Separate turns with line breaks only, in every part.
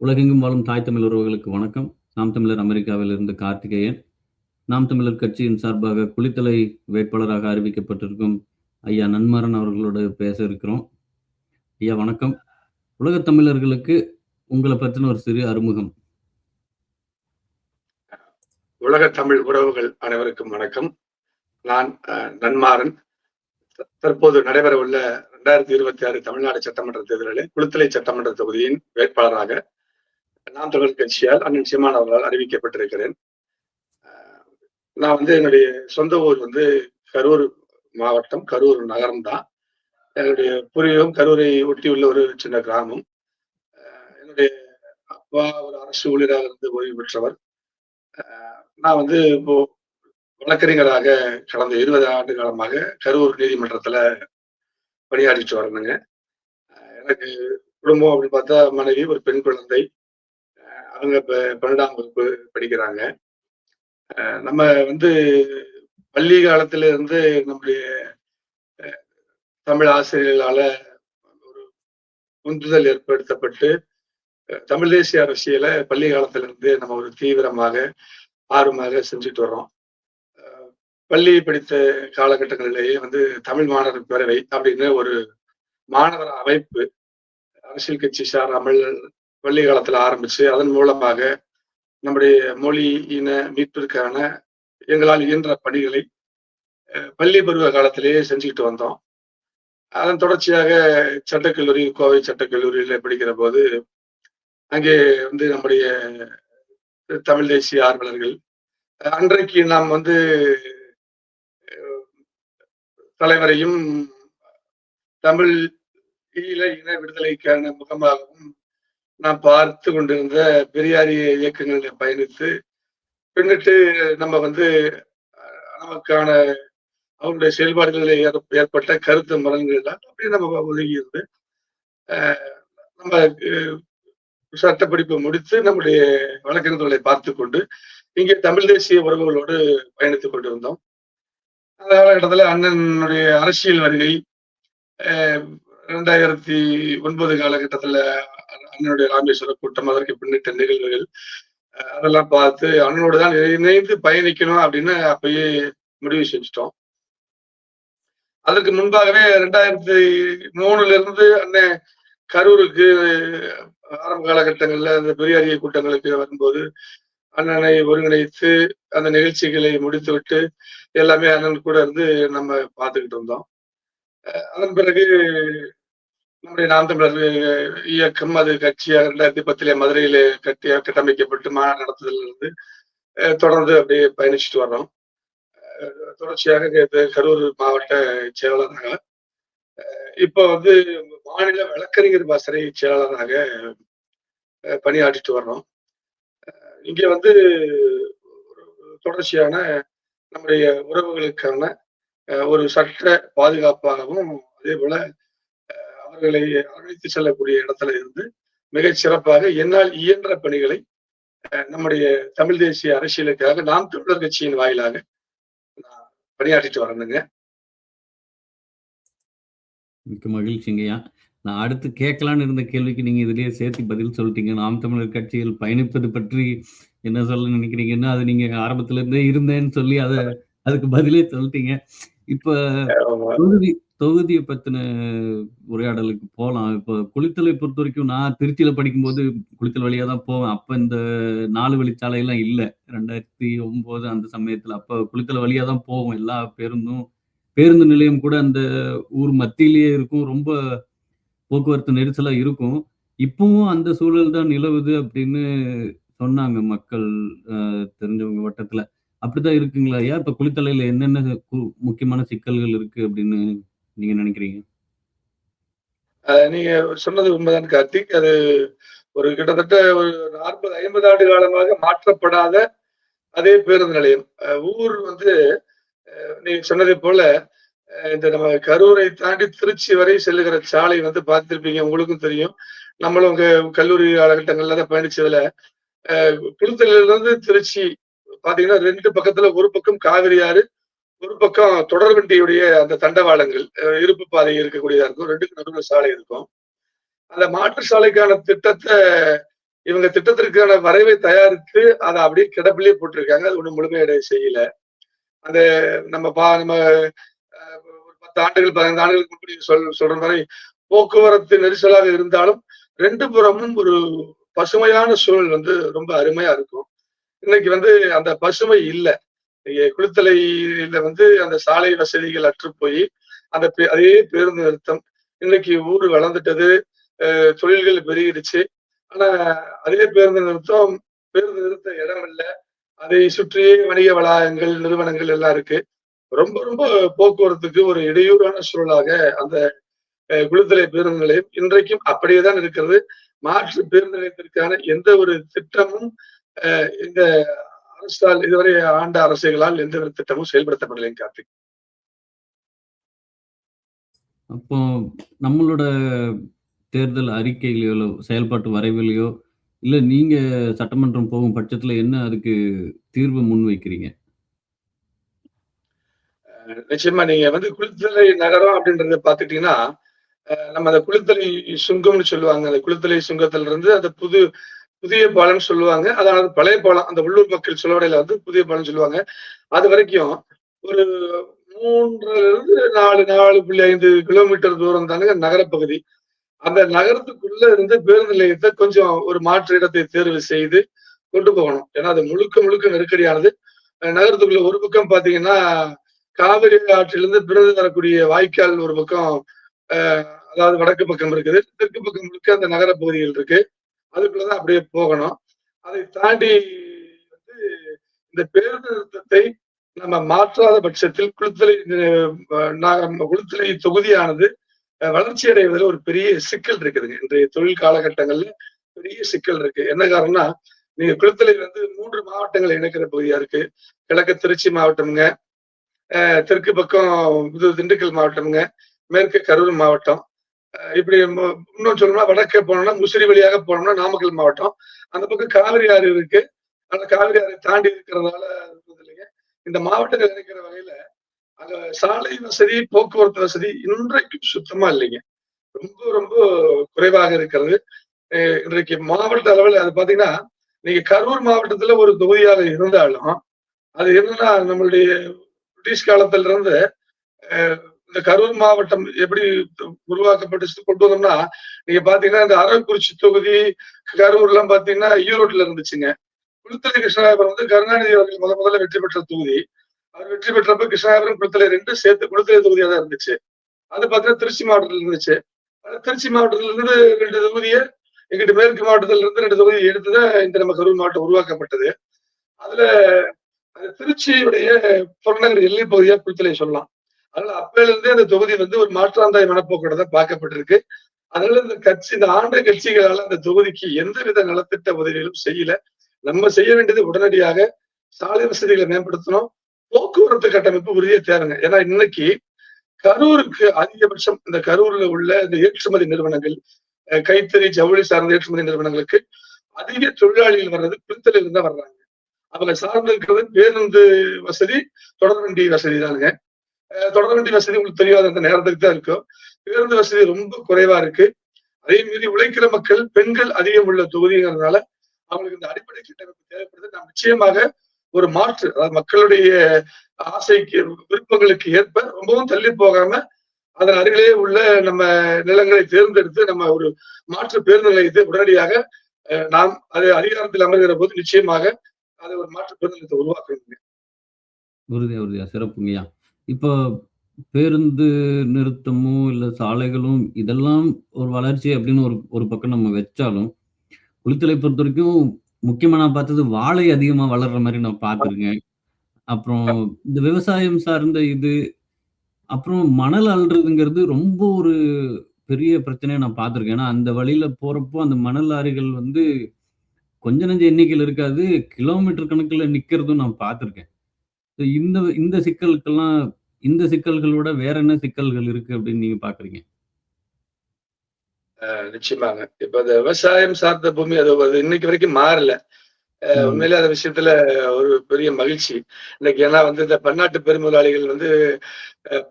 உலகெங்கும் வாழும் தாய் தமிழ் உறவுகளுக்கு வணக்கம். நாம் தமிழர் அமெரிக்காவில் இருந்து கார்த்திகேயன். நாம் தமிழர் கட்சியின் சார்பாக குளித்தலை வேட்பாளராக அறிவிக்கப்பட்டிருக்கும் ஐயா நன்மாறன் அவர்களோடு பேச இருக்கிறோம். ஐயா வணக்கம். உலகத் தமிழர்களுக்கு உங்களை பற்றின ஒரு சிறு அறிமுகம்.
உலக தமிழ் உறவுகள் அனைவருக்கும் வணக்கம். நான் நன்மாறன். தற்போது நடைபெற உள்ள 2026 தமிழ்நாடு சட்டமன்ற தேர்தலில் குளித்தலை சட்டமன்ற தொகுதியின் வேட்பாளராக நாம் தமிழர் கட்சியால் அண்ணன் சீமான் அவர்களால் அறிவிக்கப்பட்டிருக்கிறேன். நான் என்னுடைய சொந்த ஊர் கரூர் மாவட்டம், கரூர் நகரம் தான். என்னுடைய பூர்வீகம் கரூரை ஒட்டியுள்ள ஒரு சின்ன கிராமம். என்னுடைய அப்பா ஒரு அரசு ஊழியராக இருந்து ஓய்வு பெற்றவர். நான் இப்போ வழக்கறிஞராக கடந்த 20 ஆண்டு காலமாக கரூர் நீதிமன்றத்துல பணியாற்றிட்டு வரணுங்க. எனக்கு குடும்பம் அப்படின்னு பார்த்தா மனைவி, ஒரு பெண் குழந்தை. அவங்க இப்ப 12ஆம் வகுப்பு படிக்கிறாங்க. நம்ம பள்ளி காலத்துல இருந்து நம்முடைய தமிழ் ஆசிரியர்களால ஒரு உந்துதல் ஏற்படுத்தப்பட்டு தமிழ் தேசிய அரசியலை பள்ளி காலத்துல இருந்து நம்ம ஒரு தீவிரமாக ஆர்வமாக செஞ்சுட்டு வர்றோம். பள்ளி படித்த காலகட்டங்களிலேயே தமிழ் மாணவர் பேரவை அப்படின்னு ஒரு மாணவர் அமைப்பு அரசியல் கட்சி சாராமல் பள்ளி காலத்துல ஆரம்பிச்சு அதன் மூலமாக நம்முடைய மொழி இன மீட்பிற்கான எங்களால் இயன்ற பணிகளை பள்ளி பருவ காலத்திலேயே செஞ்சுக்கிட்டு வந்தோம். அதன் தொடர்ச்சியாக சட்டக்கல்லூரி, கோவை சட்டக்கல்லூரியில படிக்கிற போது அங்கே நம்முடைய தமிழ் தேசிய ஆர்வலர்கள், அன்றைக்கு நாம் தலைவரையும் தமிழ் ஈழ இன விடுதலைக்கான முகமாகவும் நாம் பார்த்து கொண்டிருந்த பெரியாரிய இயக்கங்களில் பயணித்து பின்னிட்டு நம்ம நமக்கான அவருடைய செயல்பாடுகளில் ஏற்பட்ட கருத்து மரங்கள் அப்படி நம்ம ஒதுங்கி இருந்து நம்ம சட்ட படிப்பை முடித்து நம்முடைய வழக்கறிஞர்களை பார்த்து கொண்டு இங்கே தமிழ் தேசிய உறவுகளோடு பயணித்துக் கொண்டிருந்தோம். அந்த காலகட்டத்தில் அண்ணனுடைய அரசியல் வருகை 2009 காலகட்டத்துல அண்ணனுடைய ராமேஸ்வர கூட்டம், அதற்கு பின்னிட்ட நிகழ்வுகள் அதெல்லாம் பார்த்து அண்ணனோடு தான் இணைந்து பயணிக்கணும் அப்படின்னு அப்பயே முடிவு செஞ்சுட்டோம். அதற்கு முன்பாகவே 2003 இருந்து அண்ணன் கரூருக்கு ஆரம்ப காலகட்டங்கள்ல அந்த பெரியாரிய கூட்டங்களுக்கு வரும்போது அண்ணனை ஒருங்கிணைத்து அந்த நிகழ்ச்சிகளை முடித்துவிட்டு எல்லாமே அண்ணன் கூட இருந்து நம்ம பார்த்துக்கிட்டு இருந்தோம். அதன் பிறகு நம்முடைய நாம் தமிழர் இயக்கம், அது கட்சியாக 2010 மதுரையில கட்டமைக்கப்பட்டு மாநாடு நடத்துதல் இருந்து தொடர்ந்து அப்படியே பயணிச்சுட்டு வர்றோம். தொடர்ச்சியாக கரூர் மாவட்ட செயலாளராக, இப்போ மாநில வழக்கறிஞர் பாசறை செயலாளராக பணியாற்றிட்டு வர்றோம். இங்கே தொடர்ச்சியான நம்முடைய உறவுகளுக்கான ஒரு சட்ட பாதுகாப்பாகவும் அதே போல அவர்களை அழைத்து செல்லக்கூடிய இடத்துல இருந்து மிகச் சிறப்பாக என்னால் இயன்ற பணிகளை நம்முடைய தமிழ் தேசிய அரசியலுக்காக நாம் தமிழர் கட்சியின் வாயிலாக நான் பணியாற்றிட்டு வரணுங்க.
மிக்க மகிழ்ச்சிங்கய்யா. நான் அடுத்து கேட்கலான்னு இருந்த கேள்விக்கு நீங்க இதுலயே சேர்த்து பதில் சொல்லிட்டீங்க. நாம் தமிழர் கட்சியில் பயணிப்பது பற்றி என்ன சொல்ல நினைக்கிறீங்கன்னா, அது நீங்க ஆரம்பத்துல இருந்தே இருந்தேன்னு சொல்லி அதுக்கு பதிலே சொல்லிட்டீங்க. இப்ப தொகுதியை பத்தின உரையாடலுக்கு போலாம். இப்ப குளித்தலை பொறுத்த வரைக்கும் நான் திருச்சியில படிக்கும்போது குளித்தல் வழியா தான் போவேன். அப்ப இந்த 4 வழிச்சாலை எல்லாம் இல்ல. 2009 அந்த சமயத்துல அப்ப குளித்தலை வழியா தான் போவோம். எல்லா பேருந்து நிலையம் கூட அந்த ஊர் மத்தியிலேயே இருக்கும். ரொம்ப போக்குவரத்து நெரிசலா இருக்கும். இப்பவும் அந்த சூழல் தான் நிலவுது அப்படின்னு சொன்னாங்க மக்கள், தெரிஞ்சவங்க வட்டத்துல. அப்படிதான் இருக்குங்களா ஐயா? இப்ப குளித்தலையில என்னென்ன முக்கியமான சிக்கல்கள் இருக்கு அப்படின்னு நீங்க நினைக்கிறீங்க?
நீங்க சொன்னது உண்மைதான் கார்த்திக். அது ஒரு கிட்டத்தட்ட ஒரு 40-50 ஆண்டு காலமாக மாற்றப்படாத அதே பேருந்து நிலையம். ஊர் நீங்க சொன்னதை போல இந்த நம்ம கரூரை தாண்டி திருச்சி வரை செல்லுகிற சாலை பார்த்திருப்பீங்க, உங்களுக்கும் தெரியும். நம்மளும் உங்க கல்லூரி காலகட்டங்கள்ல தான் பயணிச்சதுல குளித்தலையில இருந்து திருச்சி பாத்தீங்கன்னா 2 பக்கத்துல, ஒரு பக்கம் காவிரி ஆறு, ஒரு பக்கம் தொடர்வண்டியுடைய அந்த தண்டவாளங்கள், இருப்பு பாதை இருக்கக்கூடியதா இருக்கும். 2க்கு நடுவில் சாலை இருக்கும். அந்த மாற்று சாலைக்கான திட்டத்தை இவங்க திட்டத்திற்கான வரைவை தயாரித்து அதை அப்படியே கிடப்பிலே போட்டிருக்காங்க. அது ஒண்ணும் முழுமையடை செய்யல. அது நம்ம ஒரு 10 ஆண்டுகள் 15 ஆண்டுகளுக்கு முன்னாடி சொல்ற மாதிரி போக்குவரத்து நெரிசலாக இருந்தாலும் 2 புறமும் ஒரு பசுமையான சூழல் வந்து ரொம்ப அருமையா இருக்கும். இன்னைக்கு வந்து அந்த பசுமை இல்ல. குளித்தலையில வந்து அந்த சாலை வசதிகள் அற்று போய் அந்த அதே பேருந்து நிறுத்தம். இன்னைக்கு ஊரு வளர்ந்துட்டது. தொழில்கள் பெருகிடுச்சு. ஆனா அதே பேருந்து நிறுத்த இடம் இல்ல. அதை சுற்றியே வணிக வளாகங்கள், நிறுவனங்கள் எல்லாம் இருக்கு. ரொம்ப ரொம்ப போக்குவரத்துக்கு ஒரு இடையூறான சூழலாக அந்த குளித்தலை பேருந்து நிலையம் இன்றைக்கும் அப்படியே தான் இருக்கிறது. மாற்று பேருந்து நிலையத்திற்கான எந்த ஒரு திட்டமும் இந்த அரசால் இதுவரை ஆண்ட அரசுகளால் எந்த ஒரு திட்டமும் செயல்படுத்தப்படலைங்க கார்த்திக்.
அப்போ நம்மளோட தேர்தல் அறிக்கையிலயோ, செயல்பாட்டு வரைவிலயோ, இல்ல நீங்க சட்டமன்றம் போகும் பட்சத்துல என்ன அதுக்கு தீர்வு முன்வைக்கிறீங்க?
நிச்சயமா நீங்க வந்து குளித்தலை நகரம் அப்படின்றத பாத்துட்டீங்கன்னா, நம்ம அந்த குளித்தலை சுங்கம்னு சொல்லுவாங்க. அந்த குளித்தலை சுங்கத்துல இருந்து அந்த புதிய பாலம்னு சொல்லுவாங்க. அதாவது பழைய பாலம். அந்த உள்ளூர் மக்கள் சொலவடையில வந்து புதிய பாலம்னு சொல்லுவாங்க. அது வரைக்கும் ஒரு 3லிருந்து 4.5 கிலோமீட்டர் தூரம் தானுங்க நகரப்பகுதி. அந்த நகரத்துக்குள்ள இருந்து பேருந்து நிலையத்த கொஞ்சம் ஒரு மாற்று இடத்தை தேர்வு செய்து கொண்டு போகணும். ஏன்னா அது முழுக்க முழுக்க நெருக்கடியானது. நகரத்துக்குள்ள ஒரு பக்கம் பாத்தீங்கன்னா, காவிரி ஆற்றிலிருந்து பிறந்து வரக்கூடிய வாய்க்கால் ஒரு பக்கம் அ அதாவது வடக்கு பக்கம் இருக்குது. தெற்கு பக்கம் முழுக்க அந்த நகர பகுதிகள் இருக்கு. அதுக்குள்ளதான் அப்படியே போகணும். அதை தாண்டி வந்து இந்த பேருந்து நிறுத்தத்தை நம்ம மாற்றாத பட்சத்தில் குளித்தலை தொகுதியானது வளர்ச்சி அடைவதில் ஒரு பெரிய சிக்கல் இருக்குதுங்க. இன்றைய தொழில் காலகட்டங்கள்ல பெரிய சிக்கல் இருக்கு. என்ன காரணம்னா, நீங்க குளித்தலை வந்து 3 மாவட்டங்களை இணைக்கிற பகுதியா இருக்கு. கிழக்கு திருச்சி மாவட்டம்ங்க, தெற்கு பக்கம் இது திண்டுக்கல் மாவட்டம்ங்க, மேற்கு கரூர் மாவட்டம். இப்படி இன்னும் சொல்லணும்னா வடக்கே போனோம்னா முசிறி வழியாக போனோம்னா நாமக்கல் மாவட்டம். அந்த பக்கம் காவிரி ஆறு இருக்கு. அந்த காவிரி ஆறை தாண்டி இருக்கிறதால இல்லைங்க. இந்த மாவட்டங்கள் இணைக்கிற வகையில அங்க சாலை வசதி, போக்குவரத்து வசதி இன்றைக்கும் சுத்தமா இல்லைங்க. ரொம்ப ரொம்ப குறைவாக இருக்கிறது. இன்றைக்கு மாவட்ட அளவில் அது பாத்தீங்கன்னா, நீங்க கரூர் மாவட்டத்துல ஒரு தொகுதியாக இருந்தாலும், அது என்னன்னா நம்மளுடைய பிரிட்டிஷ் காலத்துல இருந்து இந்த கரூர் மாவட்டம் எப்படி உருவாக்கப்பட்டு கொண்டு வந்தோம்னா, நீங்க பாத்தீங்கன்னா இந்த அரவக்குறிச்சி தொகுதி, கரூர்லாம் பாத்தீங்கன்னா ஈரோட்ல இருந்துச்சுங்க. குளித்தலை கிருஷ்ணராயபுரம் வந்து கருணாநிதி அவர்கள் முதல்ல வெற்றி பெற்ற தொகுதி. அவர் வெற்றி பெற்றப்ப கிருஷ்ணராயபுரம், குளித்தலை 2 சேர்த்து குளித்தலை தொகுதியா தான் இருந்துச்சு. அது பாத்தீங்கன்னா திருச்சி மாவட்டத்துல இருந்துச்சு. திருச்சி மாவட்டத்துல இருந்து 2 தொகுதிய எங்கிட்ட மேற்கு மாவட்டத்துல இருந்து 2 தொகுதி எடுத்துதான் இந்த நம்ம கரூர் மாவட்டம் உருவாக்கப்பட்டது. அதுல திருச்சியுடைய புறநகர் எல்லை பகுதியா குளித்தலை சொல்லலாம். அதனால அப்பையில இருந்தே அந்த தொகுதி வந்து ஒரு மாற்றாந்தாய் மனப்போக்கோட தான் பார்க்கப்பட்டிருக்கு. அதனால இந்த ஆண்ட கட்சிகளால அந்த தொகுதிக்கு எந்தவித நலத்திட்ட உதவிகளும் செய்யல. நம்ம செய்ய வேண்டியது உடனடியாக சாலை வசதிகளை மேம்படுத்தணும். போக்குவரத்து கட்டமைப்பு உறுதியா தேவைங்க. ஏன்னா இன்னைக்கு கரூருக்கு அதிகபட்சம் இந்த கரூர்ல உள்ள இந்த ஏற்றுமதி நிறுவனங்கள், கைத்தறி ஜவுளி சார்ந்த ஏற்றுமதி நிறுவனங்களுக்கு அதிக தொழிலாளிகள் வர்றது குளித்தலையில இருந்து தான் வர்றாங்க. அவங்க சார்ந்து இருக்கிறது பேருந்து வசதி, தொடர்வண்டி வசதி தானுங்க. தொடர்வண்டி வசதி உங்களுக்கு தெரியாத அந்த நேரத்துக்கு தான் இருக்கும். பேருந்து வசதி ரொம்ப குறைவா இருக்கு. அதே மீறி உழைக்கிற மக்கள், பெண்கள் அதிகம் உள்ள தொகுதிங்கிறதுனால அவங்களுக்கு இந்த அடிப்படை கட்டமைப்பு தேவைப்படுது. நாம் நிச்சயமாக ஒரு மாற்று, அதாவது மக்களுடைய ஆசைக்கு, விருப்பங்களுக்கு ஏற்ப ரொம்பவும் தள்ளி போகாம அதன் அருகிலேயே உள்ள நம்ம நிலங்களை தேர்ந்தெடுத்து நம்ம ஒரு மாற்று பேருந்து நிலையத்தை உடனடியாக நாம் அது அதிகாரத்தில் அமர்கிற போது நிச்சயமாக அதை ஒரு மாற்று பேருந்து நிலையத்தை உருவாக்கணுங்க.
உறுதியா சிறப்புங்கய்யா. இப்போ பேருந்து நிறுத்தமும், இல்ல சாலைகளும் இதெல்லாம் ஒரு வளர்ச்சி அப்படின்னு ஒரு பக்கம் நம்ம வச்சாலும், குளித்தலை பொறுத்தவரைக்கும் முக்கியமா நான் பார்த்தது வாழை அதிகமா வளர்ற மாரி நான் பார்த்துருக்கேன். அப்புறம் இந்த விவசாயம் சார்ந்த இது, அப்புறம் மணல் அள்ளுறதுங்கிறது ரொம்ப ஒரு பெரிய பிரச்சனையா நான் பார்த்துருக்கேன். ஏன்னா, அந்த வழியில போறப்போ அந்த மணல் லாரிகள் வந்து கொஞ்ச நெஞ்ச எண்ணிக்கையில இருக்காது. கிலோமீட்டர் கணக்குல நிக்கிறதும் நான் பார்த்துருக்கேன். இந்த இந்த சிக்கலுக்கெல்லாம் இந்த சிக்கல்களோட வேற என்ன சிக்கல்கள் இருக்கு அப்படின்னு நீங்க பார்க்குறீங்க?
நிச்சயமாங்க. இப்ப இந்த விவசாயம் சார்ந்த பூமி அது அது இன்னைக்கு வரைக்கும் மாறல.
ம்.
உண்மையிலே அந்த விஷயத்துல ஒரு பெரிய மகிழ்ச்சி. இன்னைக்கு ஏன்னா வந்து இந்த பன்னாட்டு பெருமுதலாளிகள் வந்து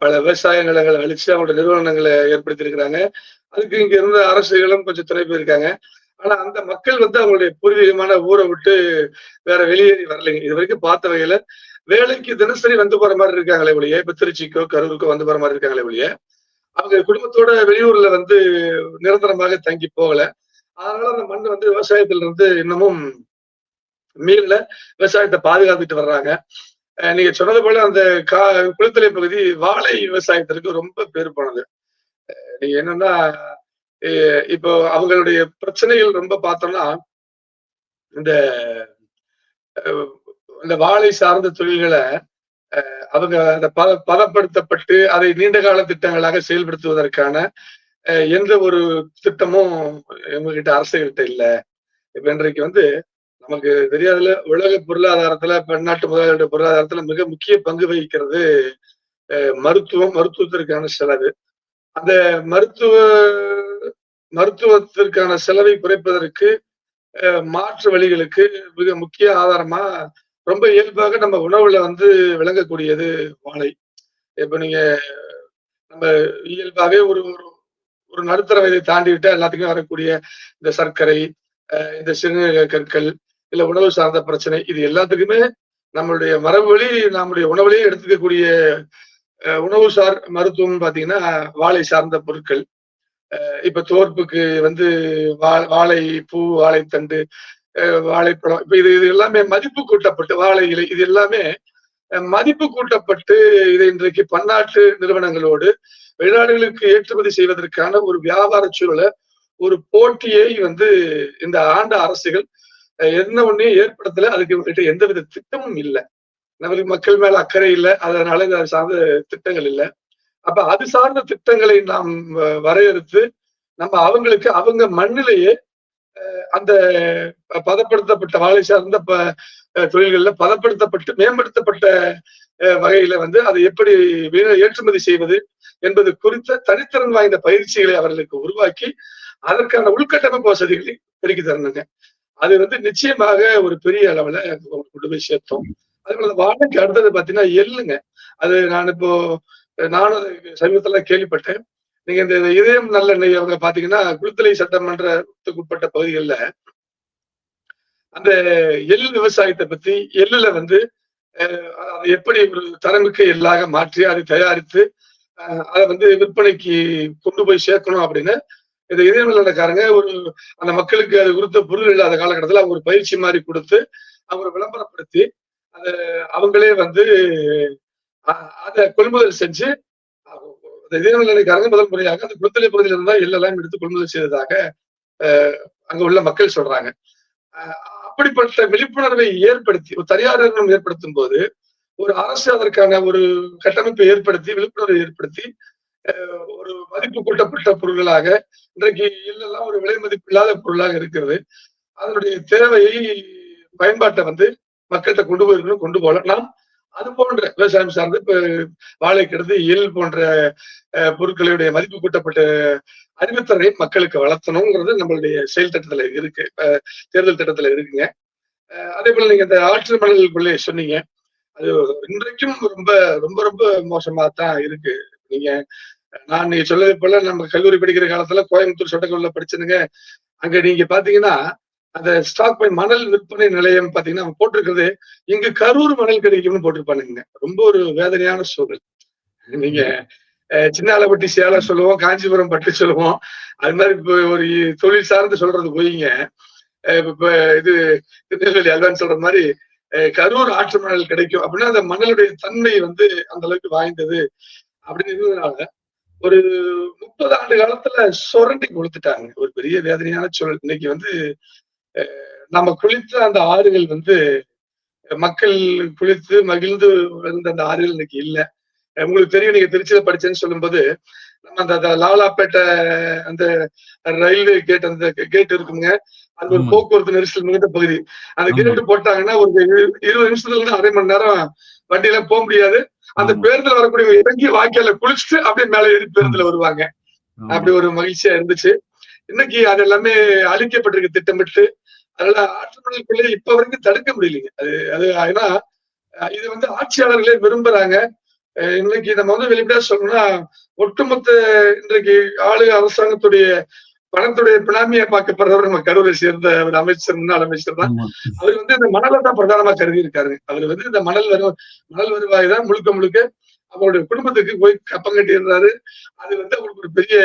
பல விவசாய நிலங்களை அழிச்சு அவங்களோட நிறுவனங்களை ஏற்படுத்தி இருக்கிறாங்க. அதுக்கு இங்க இருந்த அரசுகளும் கொஞ்சம் துணை போயிருக்காங்க. ஆனா அந்த மக்கள் வந்து அவங்களுடைய பூர்வீகமான ஊரை விட்டு வேற வெளியேறி வரலைங்க. இது வரைக்கும் பார்த்த வகையில வேலைக்கு தினசரி வந்து போற மாதிரி இருக்காங்களே ஒழிய, இப்ப திருச்சிக்கோ, கரூருக்கோ வந்து போற மாதிரி இருக்காங்களே ஒழிய, அவங்க குடும்பத்தோட வெளியூர்ல வந்து நிரந்தரமாக தங்கி போகல. அதனால அந்த மண் வந்து விவசாயத்துல இருந்து இன்னமும் மீளல. விவசாயத்த பாதுகாத்துட்டு வர்றாங்க. நீங்க சொன்னது போல அந்த கா குளித்தலை பகுதி வாழை விவசாயத்திற்கு ரொம்ப பேர் போனது. நீங்க என்னன்னா, எ இப்போ அவங்களுடைய பிரச்சனைகள் ரொம்ப பார்த்தோம்னா, இந்த அ இந்த வாழை சார்ந்த தொழில்கள அவங்க அந்த பதப்படுத்தப்பட்டு அதை நீண்ட கால திட்டங்களாக செயல்படுத்துவதற்கான எந்த ஒரு திட்டமும் இவங்ககிட்ட அரசுகிட்ட இல்ல. இப்ப இன்றைக்கு வந்து நமக்கு தெரியாதுல உலக பொருளாதாரத்துல பன்னாட்டு முதலாளியோட பொருளாதாரத்துல மிக முக்கிய பங்கு வகிக்கிறது மருத்துவத்திற்கான செலவு. அந்த மருத்துவ மருத்துவத்திற்கான செலவை குறைப்பதற்கு மாற்று வழிகளுக்கு மிக முக்கிய ஆதாரமா ரொம்ப இயல்பாக நம்ம உணவுல வந்து விளங்கக்கூடியது வாழை. இப்ப நீங்க நம்ம இயல்பாவே ஒரு ஒரு ஒரு நடுத்தர வயதை தாண்டி விட்டா எல்லாத்துக்கும் வரக்கூடிய இந்த சர்க்கரை, இந்த சிறுநீரக கற்கள், இல்ல உணவு சார்ந்த பிரச்சனை, இது எல்லாத்துக்குமே நம்மளுடைய மரபு வழி நம்முடைய உணவுலயே எடுத்துக்கக்கூடிய உணவுசார் மருத்துவம் பாத்தீங்கன்னா வாழை சார்ந்த பொருட்கள். இப்ப தோற்புக்கு வந்து வாழை பூ, வாழைத்தண்டு, வாழைப்பழம், இப்ப இது எல்லாமே மதிப்பு கூட்டப்பட்டு வாழை இலை இது எல்லாமே மதிப்பு கூட்டப்பட்டு இதை இன்றைக்கு பன்னாட்டு நிறுவனங்களோடு வெளிநாடுகளுக்கு ஏற்றுமதி செய்வதற்கான ஒரு வியாபார சூழலை, ஒரு போட்டியை வந்து இந்த ஆண்ட அரசுகள் என்ன ஒன்னையும் ஏற்படுத்தல. அதுக்கு இவங்ககிட்ட எந்தவித திட்டமும் இல்லை. நம்மளுக்கு மக்கள் மேல அக்கறை இல்லை. அதனால இது சார்ந்த திட்டங்கள் இல்லை. அப்ப அது சார்ந்த திட்டங்களை நாம் வரையறுத்து நம்ம அவங்களுக்கு அவங்க மண்ணிலேயே அந்த பதப்படுத்தப்பட்ட வாழை சார்ந்த தொழில்கள்ல பதப்படுத்தப்பட்டு மேம்படுத்தப்பட்ட வகையில வந்து அதை எப்படி ஏற்றுமதி செய்வது என்பது குறித்த தனித்திறன் வாய்ந்த பயிற்சிகளை அவர்களுக்கு உருவாக்கி அதற்கான உள்கட்டமைப்பு வசதிகளை பெருக்கி தரணுங்க. அது வந்து நிச்சயமாக ஒரு பெரிய அளவுல கொண்டு போய் சேர்த்தோம். அதே போல வாழைக்கு அடுத்தது பாத்தீங்கன்னா எள்ளுங்க. அது நானும் சமீபத்துல கேள்விப்பட்டேன். நீங்க இந்த இதயம் நல்லெண்ணெய் அவங்க பாத்தீங்கன்னா குளித்தலை சட்டமன்றத்துக்கு உட்பட்ட பகுதிகளில் அந்த எள் விவசாயத்தை பத்தி எள்ளுல வந்து அதை எப்படி ஒரு தரமிக்க எள்ளாக மாற்றி அதை தயாரித்து அதை வந்து விற்பனைக்கு கொண்டு போய் சேர்க்கணும் அப்படின்னு இந்த இதய நலக்காரங்க அந்த மக்களுக்கு அது குறித்த பொருள் இல்லாத காலகட்டத்தில் அவங்க ஒரு பயிற்சி மாதிரி கொடுத்து அவங்க விளம்பரப்படுத்தி அதை அவங்களே வந்து அதை கொள்முதல் செஞ்சு இதய நலக்காரங்க முதல் முறையாக அந்த குளித்தலை பகுதியில இருந்தா எள்ளெல்லாம் எடுத்து கொள்முதல் செய்ததாக அங்க உள்ள மக்கள் சொல்றாங்க. அப்படிப்பட்ட விழிப்புணர்வை ஏற்படுத்தி ஒரு தனியார் நிறுவனம் ஏற்படுத்தும் போது ஒரு அரசு அதற்கான ஒரு கட்டமைப்பை ஏற்படுத்தி விழிப்புணர்வை ஏற்படுத்தி ஒரு மதிப்பு கூட்டப்பட்ட பொருள்களாக இன்றைக்கு எள்ளெல்லாம் ஒரு விலை மதிப்பு இல்லாத பொருளாக இருக்கிறது. அதனுடைய தேவையை பயன்பாட்டை வந்து மக்கள்கிட்ட கொண்டு போயிருக்கணும், கொண்டு போகலாம். நாம் அது போன்ற விவசாயம் சார்ந்து இப்ப வாழைக்கடுத்து எள் போன்ற பொருட்களுடைய மதிப்பு கூட்டப்பட்ட அறிவுத்திறனை மக்களுக்கு வளர்த்தணுங்கிறது நம்மளுடைய செயல் திட்டத்துல இருக்கு, தேர்தல் திட்டத்துல இருக்குங்க. அதே போல நீங்க இந்த ஆற்று மணல்குள்ளே சொன்னீங்க, அது இன்றைக்கும் ரொம்ப ரொம்ப ரொம்ப மோசமா தான் இருக்கு. நீங்க சொல்லது போல நம்ம கல்லூரி படிக்கிற காலத்துல கோயம்புத்தூர் சொட்டக்கல்ல படிச்சனுங்க. அங்க நீங்க பாத்தீங்கன்னா அந்த ஸ்டாக் பாயிண்ட் மணல் விற்பனை நிலையம் பாத்தீங்கன்னா போட்டிருக்கிறது இங்கு கரூர் மணல் கிடைக்கும்னு போட்டிருப்பானுங்க. ரொம்ப ஒரு வேதனையான சூழல். நீங்க சின்னாலப்பட்டி சேலம் சொல்லுவோம், காஞ்சிபுரம் பட்டு சொல்லுவோம். அது மாதிரி இப்ப ஒரு தொழில் சார்ந்து சொல்றது போயிங்க. இப்ப இது திருநெல்வேலி அல்வான்னு சொல்ற மாதிரி கரூர் ஆற்று மணல் கிடைக்கும் அப்படின்னா அந்த மணலுடைய தன்மை வந்து அந்த அளவுக்கு வாய்ந்தது அப்படின்னு இருந்ததுனால ஒரு 30 ஆண்டு காலத்துல சுரண்டி கொடுத்துட்டாங்க. ஒரு பெரிய வேதனையான சூழல். இன்னைக்கு வந்து நம்ம குளித்த அந்த ஆறுகள் வந்து மக்கள் குளித்து மகிழ்ந்து வந்த அந்த ஆறுகள் இன்னைக்கு இல்லை. உங்களுக்கு தெரியும், நீங்க திருச்சியில படிச்சேன்னு சொல்லும்போது நம்ம அந்த லாலாப்பேட்டை அந்த ரயில்வே கேட் அந்த கேட் இருக்குங்க. அது ஒரு போக்குவரத்து நெரிசல் மிகுந்த பகுதி. அந்த கேட்டு போட்டாங்கன்னா ஒரு 20 நிமிஷத்துல இருந்து அரை மணி நேரம் வண்டியெல்லாம் போக முடியாது. அந்த பேருந்துல வரக்கூடிய இறங்கி வாய்க்கால குளிச்சுட்டு அப்படியே மேல ஏறி பேருந்துல வருவாங்க. அப்படி ஒரு மகிழ்ச்சியா இருந்துச்சு. இன்னைக்கு அது எல்லாமே அழிக்கப்பட்டிருக்கு திட்டமிட்டு. அதனால ஆற்றுமணலுக்குள்ளே இப்ப வரைக்கும் தடுக்க முடியலைங்க. அது ஏன்னா இது வந்து ஆட்சியாளர்களே விரும்புறாங்க. இன்னைக்கு நம்ம வந்து வெளிப்படையா சொல்லணும்னா ஒட்டுமொத்த இன்றைக்கு அரசாங்கத்துடைய பணத்துடைய பினாமியா பார்க்கப்படுறவர் நம்ம கரூரை சேர்ந்த ஒரு அமைச்சர், முன்னாள் அமைச்சர் தான். அவர் வந்து இந்த மணலை தான் பிரதானமா கருதி இருக்காரு. அவர் வந்து இந்த மணல் வருவாய் தான் முழுக்க முழுக்க அவருடைய குடும்பத்துக்கு போய் கப்பம் கட்டி இருந்தாரு. அது வந்து அவங்களுக்கு ஒரு பெரிய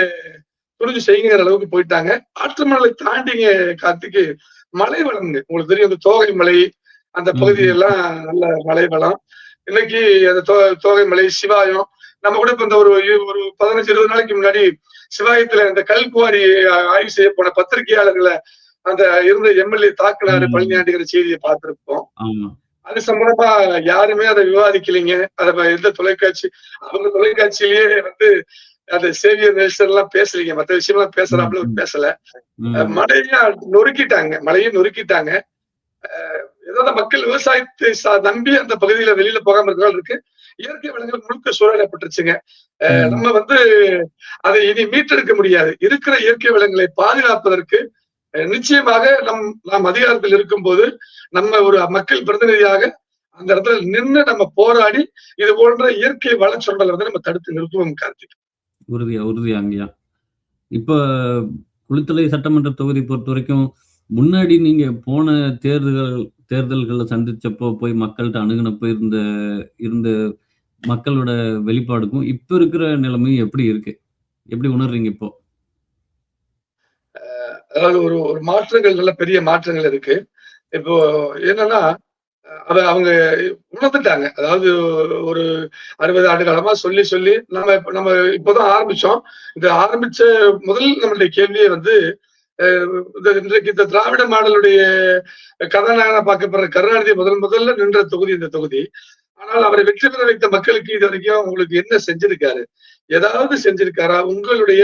துணிஞ்சு செய்யுங்கிற அளவுக்கு போயிட்டாங்க. ஆற்று மணலை தாண்டிங்க கார்த்திக்கு மலை வளம்ங்க. உங்களுக்கு தெரியும் இந்த தோகை மலை, அந்த பகுதியெல்லாம் நல்ல மலை வளம். இன்னைக்கு அந்த தோகை மலை, சிவாயம், நம்ம கூட இப்ப இந்த ஒரு 15-20 நாளைக்கு முன்னாடி சிவாயத்துல இந்த கல்குவாரி ஆய்வு செய்ய போன பத்திரிகையாளர்களை அந்த இருந்த எம்எல்ஏ தாக்குனாரு பழனியாண்டிங்கிற செய்தியை பார்த்திருப்போம். அது சம்பந்தமா யாருமே அதை விவாதிக்கலைங்க. அதை எந்த தொலைக்காட்சி, அவங்க தொலைக்காட்சியிலேயே வந்து அந்த சேவியர் நெல்சன் எல்லாம் பேசலீங்க. மற்ற விஷயம் எல்லாம் பேசுறாப்புல பேசல. மழையா நொறுக்கிட்டாங்க, மழையும் நொறுக்கிட்டாங்க. ஏதாவது மக்கள் விவசாயத்தை நம்பி அந்த பகுதியில வெளியில போகாம இருக்கிறாள் இருக்கு. இயற்கை வளங்கள் முழுக்க சூழலப்பட்டுருச்சுங்க. நம்ம வந்து அதை இனி மீட்டெடுக்க முடியாது. இருக்கிற இயற்கை வளங்களை பாதுகாப்பதற்கு நிச்சயமாக நாம் அதிகாரத்தில் இருக்கும் போது நம்ம ஒரு மக்கள் பிரதிநிதியாக அந்த இடத்துல நின்று நம்ம போராடி இது போன்ற இயற்கை வள சுரண்டலை வந்து நம்ம தடுத்து நிறுத்துவோம் கார்த்திக்.
உறுதியாங்கய்யா. இப்ப குளித்தலை சட்டமன்ற தொகுதி பொறுத்த வரைக்கும் முன்னாடி நீங்க போன தேர்தல்களை சந்திச்சப்போ போய் மக்கள்கிட்ட அணுகுனப்போ இருந்த மக்களோட வெளிப்பாடுக்கும் இப்ப இருக்கிற நிலைமையும் எப்படி இருக்கு? எப்படி உணர்றீங்க இப்போ?
அதாவது ஒரு மாற்றங்கள், நல்ல பெரிய மாற்றங்கள் இருக்கு. இப்போ என்னன்னா அவங்க உணர்ந்துட்டாங்க. அதாவது ஒரு 60 ஆண்டு காலமா சொல்லி நம்ம இப்போதான் ஆரம்பிச்சோம். இது ஆரம்பிச்ச முதல் நம்மளுடைய கேள்வியே வந்து இன்றைக்கு இந்த திராவிட மாடலுடைய கதாநாயகனா பார்க்கப்படுற கருணாநிதி முதல்ல நின்ற தொகுதி இந்த தொகுதி. ஆனால் அவரை வெற்றி பெற வைத்த மக்களுக்கு இது வரைக்கும் உங்களுக்கு என்ன செஞ்சிருக்காரு? ஏதாவது செஞ்சிருக்காரா? உங்களுடைய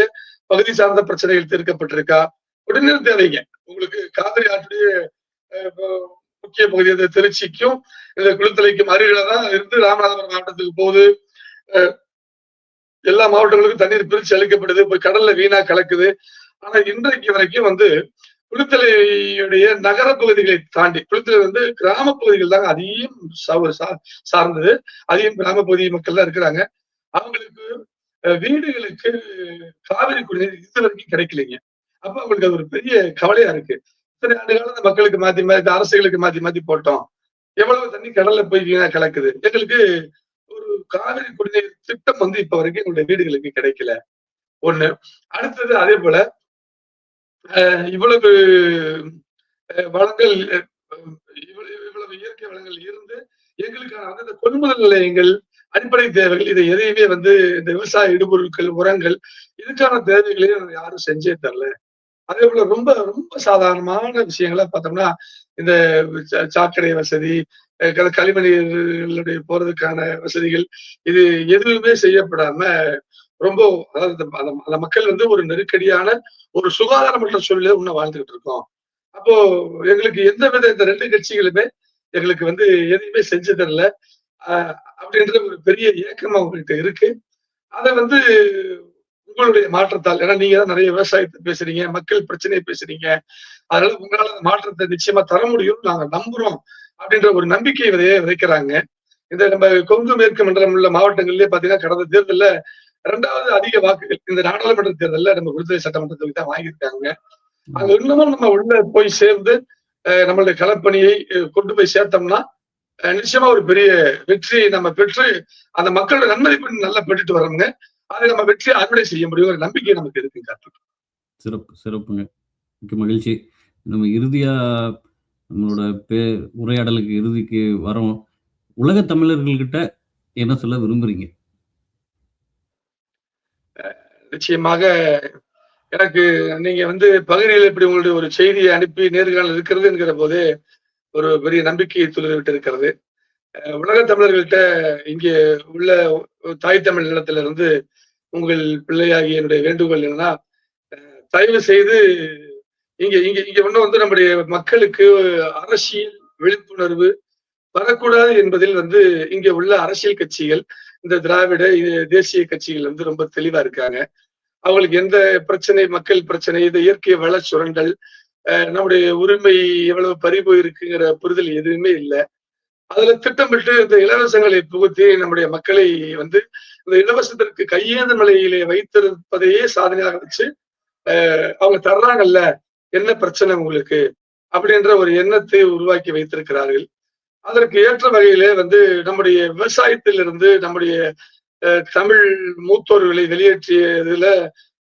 பகுதி சார்ந்த பிரச்சனைகள் தீர்க்கப்பட்டிருக்கா? உடனே தேவைங்க. உங்களுக்கு காவிரி ஆற்றுடைய முக்கிய பகுதி திருச்சிக்கும் இந்த குளித்தலைக்கும் அருகில தான் இருந்து ராமநாதபுரம் மாவட்டத்துக்கு போகுது. எல்லா மாவட்டங்களுக்கும் தண்ணீர் பிரிச்சு அளிக்கப்படுது, போய் கடல்ல வீணா கலக்குது. ஆனா இன்றைக்கு வரைக்கும் வந்து குளித்தலையுடைய நகர பகுதிகளை தாண்டி, குளித்தலை வந்து கிராம பகுதிகள் தாங்க அதிகம் சார்ந்தது. அதிகம் கிராம பகுதி மக்கள் தான் இருக்கிறாங்க. அவங்களுக்கு வீடுகளுக்கு காவிரி குடிநீர் இது வரைக்கும் கிடைக்கலைங்க. அப்ப அவங்களுக்கு அது ஒரு பெரிய கவலையா இருக்கு. இத்தனை ஆண்டு காலம் மக்களுக்கு மாத்தி அரசுகளுக்கு மாத்தி போட்டோம். எவ்வளவு தண்ணி கடல்ல போய் வீணா கலக்குது. எங்களுக்கு ஒரு காவிரி குடிநீர் திட்டம் வந்து இப்ப வரைக்கும் எங்களுடைய வீடுகளுக்கு கிடைக்கல. ஒண்ணு. அடுத்தது அதே போல இவ்வளவு வளங்கள், இவ்வளவு இயற்கை வளங்கள் இருந்து எங்களுக்கான வந்து இந்த கொள்முதல் நிலையங்கள், அடிப்படை தேவைகள், இதை எதையுமே வந்து இந்த விவசாய இடுபொருட்கள், உரங்கள், இதுக்கான தேவைகளையும் யாரும் செஞ்சே தரல. அதே போல ரொம்ப ரொம்ப சாதாரணமான விஷயங்களா பார்த்தோம்னா இந்த சாக்கடை வசதி, கழிவுநீர்களுடைய போறதுக்கான வசதிகள், இது எதுவுமே செய்யப்படாம ரொம்ப, அதாவது அந்த மக்கள் வந்து ஒரு நெருக்கடியான ஒரு சுகாதாரமற்ற சூழ்நிலை இன்னும் வாழ்ந்துகிட்டு இருக்கோம். அப்போ எங்களுக்கு எந்தவித இந்த 2 கட்சிகளுமே எங்களுக்கு வந்து எதையுமே செஞ்சு தரல அப்படின்ற ஒரு பெரிய ஏக்கம் அவங்ககிட்ட இருக்கு. அதை வந்து உங்களுடைய மாற்றத்தால், ஏன்னா நீங்க தான் நிறைய விவசாயத்தை பேசுறீங்க, மக்கள் பிரச்சனையை பேசுறீங்க, அதனால உங்களால அந்த மாற்றத்தை நிச்சயமா தர முடியும் நாங்க நம்புறோம் அப்படின்ற ஒரு நம்பிக்கை விதைக்கிறாங்க. இந்த நம்ம கொங்கு மேற்கு மண்டலம் உள்ள மாவட்டங்கள்லயே பாத்தீங்கன்னா கடந்த தேர்தல்ல 2வது அதிக வாக்குகள் இந்த நாடாளுமன்ற தேர்தல்ல நம்ம விடுதலை சட்டமன்ற தொகுதி தான் வாங்கியிருக்காங்க. அங்க இன்னமும் நம்ம உள்ள போய் சேர்ந்து நம்மளுடைய களப்பணியை கொண்டு போய் சேர்த்தோம்னா நிச்சயமா ஒரு பெரிய வெற்றியை நம்ம பெற்று அந்த மக்களோட நன்மதிப்பு நல்லா பெற்றுட்டு வரோங்க. அதை நம்ம வெற்றி அறுவடை செய்ய முடியும் ஒரு நம்பிக்கை நமக்கு இருக்கு.
சிறப்புங்க. மிக்க மகிழ்ச்சி. நம்ம இறுதியா நம்மளோட உரையாடலுக்கு இறுதிக்கு வரோம். உலக தமிழர்கள்கிட்ட என்ன சொல்ல விரும்புறீங்க?
நிச்சயமாக எனக்கு நீங்க வந்து பகுதியில் இப்படி உங்களுடைய ஒரு செய்தியை அனுப்பி நேர்காணல் இருக்கிறது என்கிற போது ஒரு பெரிய நம்பிக்கையை துளிர்விட்டு இருக்கிறது. உலக தமிழர்கள்ட்ட இங்கே உள்ள தாய் தமிழ் நிலத்துல இருந்து உங்கள் பிள்ளையாகிய என்னுடைய வேண்டுகோள் என்னன்னா, தயவு செய்து இங்க இன்னும் வந்து நம்முடைய மக்களுக்கு அரசியல் விழிப்புணர்வு வரக்கூடாது என்பதில் வந்து இங்க உள்ள அரசியல் கட்சிகள், இந்த திராவிட தேசிய கட்சிகள் வந்து ரொம்ப தெளிவா இருக்காங்க. அவங்களுக்கு எந்த பிரச்சனை, மக்கள் பிரச்சனை, இந்த இயற்கை வள சுரண்டல், நம்முடைய உரிமை எவ்வளவு பறிபோய் இருக்குங்கிற புரிதல் எதுவுமே இல்லை. அதுல திட்டமிட்டு இந்த இலவசங்களை புகுத்தி நம்முடைய மக்களை வந்து இந்த இலவசத்திற்கு கையேந்த நிலையிலே வைத்திருப்பதையே சாதனையாக வச்சு அவங்க தர்றாங்கல்ல, என்ன பிரச்சனை உங்களுக்கு அப்படின்ற ஒரு எண்ணத்தை உருவாக்கி வைத்திருக்கிறார்கள். அதற்கு ஏற்ற வகையிலே வந்து நம்முடைய விவசாயத்திலிருந்து நம்முடைய தமிழ் மூத்தோர்களை வெளியேற்றியதுல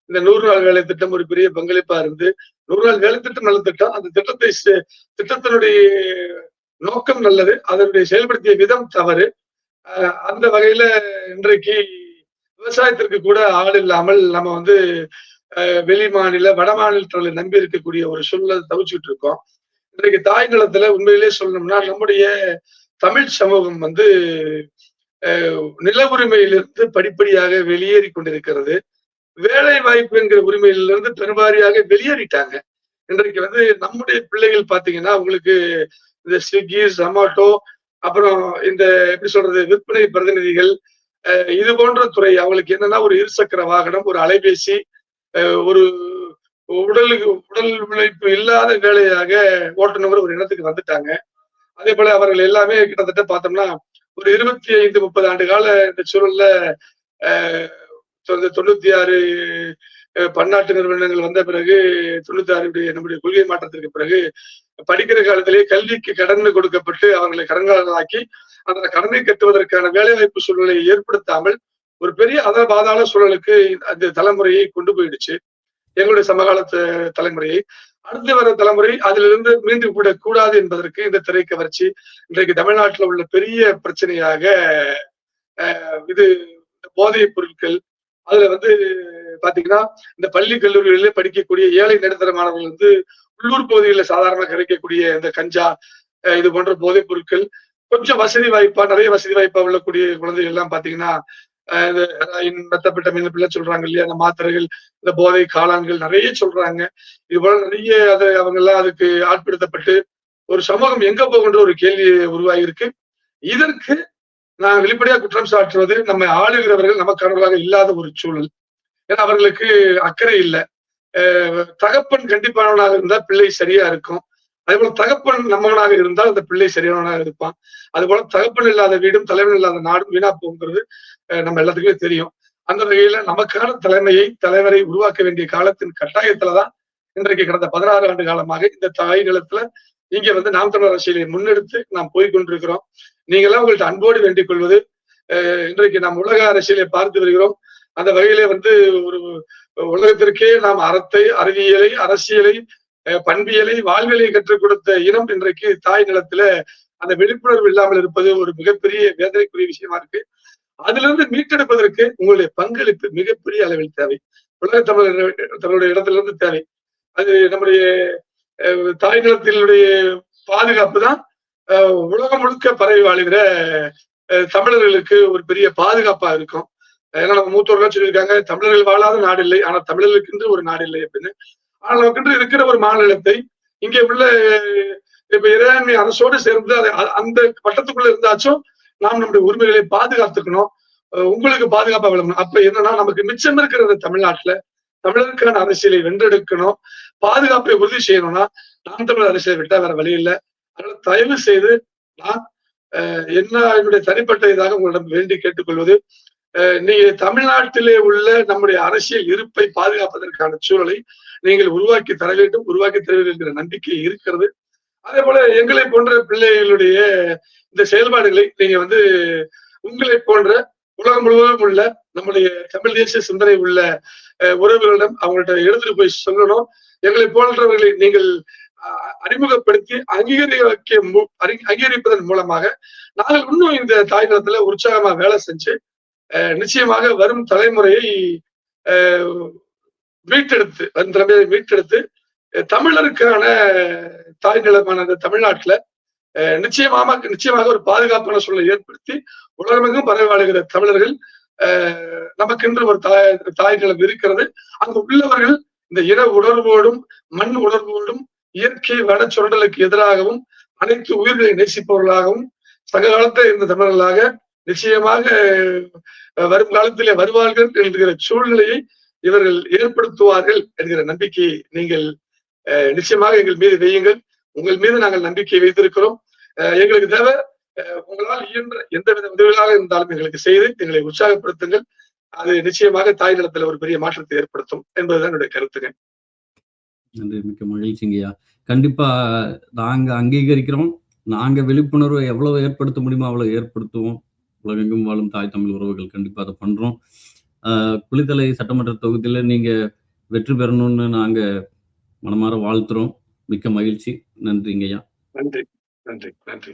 இந்த 100 நாள் வேலை திட்டம் ஒரு பெரிய பங்களிப்பா இருந்து, 100 நாள் வேலை திட்டம் நல்ல திட்டம். அந்த திட்டத்தினுடைய நோக்கம் நல்லது. அதனுடைய செயல்படுத்திய விதம் தவறு. அந்த வகையில இன்றைக்கு விவசாயத்திற்கு கூட ஆள் இல்லாமல் நம்ம வந்து வெளி மாநில, வட மாநிலங்களை நம்பி இருக்கக்கூடிய ஒரு சூழ்நிலை தவிச்சுட்டு இருக்கோம். இன்றைக்கு தாய் நிலத்துல உண்மையிலேயே சொல்லணும்னா நம்முடைய தமிழ் சமூகம் வந்து நில உரிமையிலிருந்து படிப்படியாக வெளியேறி கொண்டிருக்கிறது. வேலை வாய்ப்பு என்கிற உரிமையிலிருந்து பெருவாரியாக வெளியேறிட்டாங்க. இன்றைக்கு வந்து நம்முடைய பிள்ளைகள் பாத்தீங்கன்னா உங்களுக்கு இந்த ஸ்விக்கி, ஜொமேட்டோ, அப்புறம் இந்த எப்படி சொல்றது விற்பனை பிரதிநிதிகள், இது போன்ற துறை அவங்களுக்கு என்னன்னா ஒரு இருசக்கர வாகனம், ஒரு அலைபேசி, ஒரு உடல் உழைப்பு இல்லாத வேலையாக ஓட்டுநர் ஒரு இடத்துக்கு வந்துட்டாங்க. அதே போல அவர்கள் எல்லாமே கிட்டத்தட்ட பார்த்தோம்னா ஒரு 25-30 ஆண்டு கால இந்த சூழல்ல 96 பன்னாட்டு நிறுவனங்கள் வந்த பிறகு 96 நம்முடைய கொள்கை மாற்றத்திற்கு பிறகு படிக்கிற காலத்திலேயே கல்விக்கு கடன் கொடுக்கப்பட்டு அவர்களை கடன்காரர்களாக்கி அந்த கடனை கட்டுவதற்கான வேலைவாய்ப்பு சூழ்நிலையை ஏற்படுத்தாமல் ஒரு பெரிய பாதாள சூழலுக்கு அந்த தலைமுறையை கொண்டு போயிடுச்சு. எங்களுடைய சமகால தலைமுறையை. அடுத்து வர தலைமுறை அதிலிருந்து மீண்டு விடக் கூடாது என்பதற்கு இந்த திரை கவர்ச்சி இன்றைக்கு தமிழ்நாட்டில் உள்ள பெரிய பிரச்சனையாக இது போதைப் பொருட்கள். அதுல வந்து பாத்தீங்கன்னா இந்த பள்ளி கல்லூரிகளிலே படிக்கக்கூடிய ஏழை நடுத்தர மாணவர்கள் வந்து உள்ளூர் பகுதிகளில் சாதாரணமாக கிடைக்கக்கூடிய இந்த கஞ்சா, இது போன்ற போதைப் பொருட்கள், கொஞ்சம் வசதி வாய்ப்பா நிறைய வசதி வாய்ப்பா உள்ளக்கூடிய குழந்தைகள் எல்லாம் பாத்தீங்கன்னா மெத்தப்பட்ட சொல்றாங்க இல்லையா, அந்த மாத்திரைகள், இந்த போதை காளான்கள் நிறைய சொல்றாங்க. இது போல நிறைய அவங்க எல்லாம் அதுக்கு ஆட்படுத்தப்பட்டு ஒரு சமூகம் எங்க போகின்ற ஒரு கேள்வி உருவாகி இருக்கு. இதற்கு நான் வெளிப்படையா குற்றம் சாட்டுவது நம்மை ஆளுகிறவர்கள் நமக்கானவர்களாக இல்லாத ஒரு சூழல். ஏன்னா அவர்களுக்கு அக்கறை இல்லை. தகப்பன் கண்டிப்பானவனாக இருந்தா பிள்ளை சரியா இருக்கும். அதே போல தகப்பன் நம்மவனாக இருந்தால் அந்த பிள்ளை சரியானவனாக இருப்பான். அது போல தகப்பன் இல்லாத வீடும் தலைவன் இல்லாத நாடும் வீணா போங்கிறது நம்ம எல்லாத்துக்குமே தெரியும். அந்த வகையில நமக்கான தலைவரை உருவாக்க வேண்டிய காலத்தின் கட்டாயத்துலதான் இன்றைக்கு கடந்த 16 ஆண்டு காலமாக இந்த தாய் நிலத்துல இங்க வந்து நாம் தமிழர் அரசியலை முன்னெடுத்து நாம் போய்கொண்டிருக்கிறோம். நீங்க எல்லாம் உங்கள்ட்ட அன்போடு வேண்டிக் கொள்வது, இன்றைக்கு நாம் உலக அரசியலை பார்த்து வருகிறோம். அந்த வகையிலே வந்து ஒரு உலகத்திற்கே நாம் அறத்தை, அறிவியலை, அரசியலை, பண்பியலை, வாழ்வியலை கற்றுக் கொடுத்த இனம் இன்றைக்கு தாய் நிலத்துல அந்த விழிப்புணர்வு இல்லாமல் இருப்பது ஒரு மிகப்பெரிய வேதனைக்குரிய விஷயமா இருக்கு. அதுல இருந்து மீட்டெடுப்பதற்கு உங்களுடைய பங்களிப்பு மிகப்பெரிய அளவில் தேவை. உலக தமிழருடைய இடத்துல இருந்து தேவை. அது நம்முடைய தாய் நிலத்தினுடைய பாதுகாப்பு தான் உலகம் முழுக்க பரவி வாழுகிற தமிழர்களுக்கு ஒரு பெரிய பாதுகாப்பா இருக்கும். ஏன்னா நம்ம மூத்தோர்கள் சொல்லியிருக்காங்க, தமிழர்கள் வாழாத நாடு இல்லை, ஆனா தமிழர்களுக்கு ஒரு நாடு இல்லை அப்படின்னு. ஆனா நமக்கு இருக்கிற ஒரு மாநிலத்தை இங்கே உள்ள இப்ப இறையாண்மை அரசோடு சேர்ந்து அந்த வட்டத்துக்குள்ள இருந்தாச்சும் நாம் நம்முடைய உரிமைகளை பாதுகாத்துக்கணும். உங்களுக்கு பாதுகாப்பா விளம்பணும். அப்ப என்னன்னா நமக்கு மிச்சம் இருக்கிற தமிழ்நாட்டுல தமிழருக்கான அரசியலை வென்றெடுக்கணும், பாதுகாப்பை உறுதி செய்யணும்னா நாம் தமிழர் அரசியலை விட்டா வேற வழி இல்லை. அதனால தயவு செய்து நான் என்னுடைய தனிப்பட்ட இதாக உங்களிடம் வேண்டி கேட்டுக்கொள்வது, நீங்க தமிழ்நாட்டிலே உள்ள நம்முடைய அரசியல் இருப்பை பாதுகாப்பதற்கான சூழலை நீங்கள் உருவாக்கி தர வேண்டும், உருவாக்கி தர வேண்டும் என்கிற நம்பிக்கை இருக்கிறது. அதே போல எங்களை போன்ற பிள்ளைகளுடைய இந்த செயல்பாடுகளை நீங்க வந்து உங்களை போன்ற உலகம் முழுவதும் உள்ள நம்முடைய தமிழ் தேசிய சிந்தனை உள்ள உறவுகளிடம் அவங்கள்ட்ட எடுத்துட்டு போய் சொல்லணும். எங்களை போன்றவர்களை நீங்கள் அறிமுகப்படுத்தி அங்கீகரிப்பதன் மூலமாக நாங்கள் இன்னும் இந்த தாய் நிலத்துல உற்சாகமா வேலை செஞ்சு நிச்சயமாக வரும் தலைமுறையை மீட்டெடுத்து தமிழருக்கான தாய் நிலமான அந்த தமிழ்நாட்டுல நிச்சயமாக ஒரு பாதுகாப்பான சூழலை ஏற்படுத்தி உலகமெங்கும் பரவி வாழுகிற தமிழர்கள் நமக்கென்று ஒரு தாய் நிலம் இருக்கிறது. அங்கு உள்ளவர்கள் இந்த இன உணர்வோடும் மண் உணர்வோடும் இயற்கை வன சுரண்டலுக்கு எதிராகவும் அனைத்து உயிர்களை நேசிப்பவர்களாகவும் சங்க காலத்தில் இருந்த தமிழர்களாக நிச்சயமாக வரும் காலத்திலே வருவார்கள் என்கிற சூழ்நிலையை இவர்கள் ஏற்படுத்துவார்கள் என்கிற நம்பிக்கையை நீங்கள் நிச்சயமாக எங்கள் மீது வையுங்கள். உங்கள் மீது நாங்கள் நம்பிக்கை வைத்திருக்கிறோம். எங்களுக்கு தேவை உங்களால் இயன்ற எந்தவித உதவிகளாக இருந்தாலும் எங்களுக்கு செய்து எங்களை உற்சாகப்படுத்துங்கள். அது நிச்சயமாக தாய் நிலத்துல ஒரு பெரிய மாற்றத்தை ஏற்படுத்தும் என்பதுதான் என்னுடைய கருத்துங்க.
நன்றி. மிக்க மகிழ்ச்சிங்கய்யா. கண்டிப்பா நாங்க அங்கீகரிக்கிறோம். நாங்க விழிப்புணர்வை எவ்வளவு ஏற்படுத்த முடியுமோ அவ்வளவு ஏற்படுத்துவோம். உலகெங்கும் வாழும் தாய் தமிழ் உறவுகள் கண்டிப்பா அத பண்றோம். குளித்தலை சட்டமன்ற தொகுதியில நீங்க வெற்றி பெறணும்னு நாங்க மனமார வாழ்த்துறோம். மிக்க மகிழ்ச்சி. நன்றிங்கய்யா.
நன்றி, நன்றி, நன்றி.